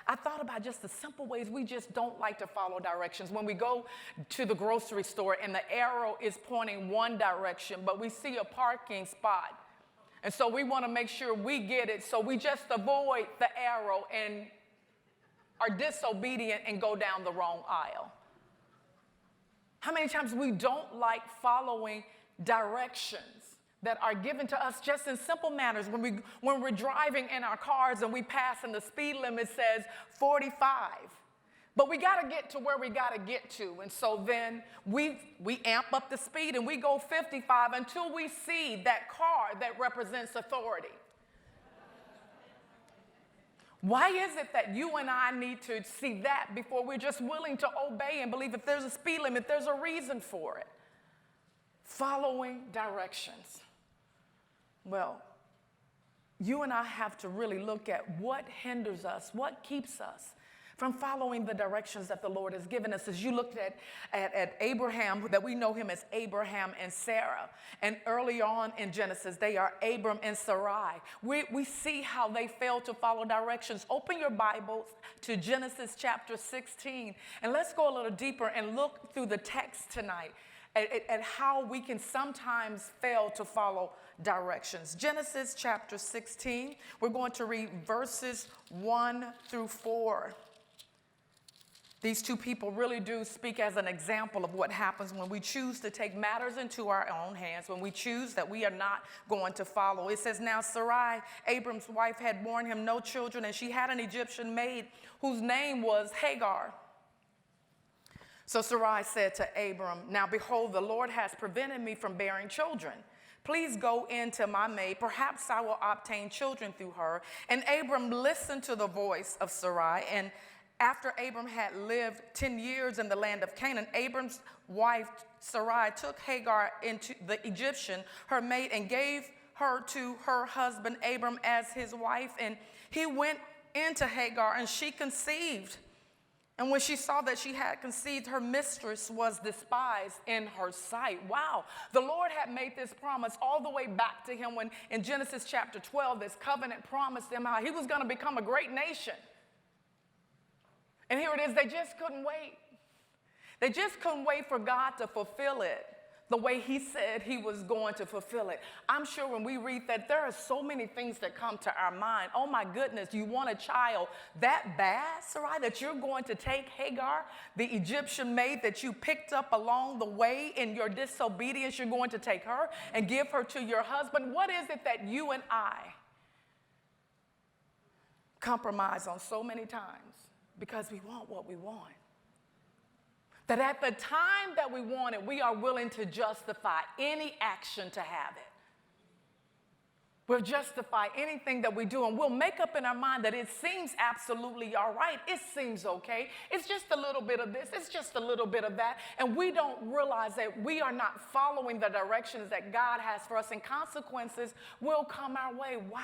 I thought about just the simple ways we just don't like to follow directions. When we go to the grocery store and the arrow is pointing one direction, but we see a parking spot. And so we want to make sure we get it. So we just avoid the arrow and are disobedient and go down the wrong aisle. How many times we don't like following directions that are given to us just in simple manners when we're driving in our cars and we pass and the speed limit says 45. But we got to get to where we got to get to. And so then we amp up the speed and we go 55 until we see that car that represents authority. Why is it that you and I need to see that before we're just willing to obey and believe if there's a speed limit, there's a reason for it? Following directions. Well, you and I have to really look at what hinders us, what keeps us from following the directions that the Lord has given us. As you looked at Abraham, that we know him as Abraham and Sarah. And early on in Genesis, they are Abram and Sarai. We see how they failed to follow directions. Open your Bibles to Genesis chapter 16. And let's go a little deeper and look through the text tonight at how we can sometimes fail to follow directions. Genesis chapter 16, we're going to read verses 1 through 4. These two people really do speak as an example of what happens when we choose to take matters into our own hands, when we choose that we are not going to follow. It says, now Sarai, Abram's wife, had borne him no children, and she had an Egyptian maid whose name was Hagar. So Sarai said to Abram, now behold, the Lord has prevented me from bearing children. Please go in to my maid. Perhaps I will obtain children through her. And Abram listened to the voice of Sarai. And after Abram had lived 10 years in the land of Canaan, Abram's wife Sarai took Hagar into the Egyptian, her maid, and gave her to her husband Abram as his wife. And he went into Hagar, and she conceived. And when she saw that she had conceived, her mistress was despised in her sight. Wow. The Lord had made this promise all the way back to him when in Genesis chapter 12, this covenant promised him how he was going to become a great nation. And here it is, they just couldn't wait. They just couldn't wait for God to fulfill it the way he said he was going to fulfill it. I'm sure when we read that, there are so many things that come to our mind. Oh my goodness, you want a child that bad, Sarai, that you're going to take Hagar, the Egyptian maid that you picked up along the way in your disobedience, you're going to take her and give her to your husband? What is it that you and I compromise on so many times because we want what we want? That at the time that we want it, we are willing to justify any action to have it. We'll justify anything that we do, and we'll make up in our mind that it seems absolutely all right. It seems okay. It's just a little bit of this. It's just a little bit of that. And we don't realize that we are not following the directions that God has for us, and consequences will come our way. Wow.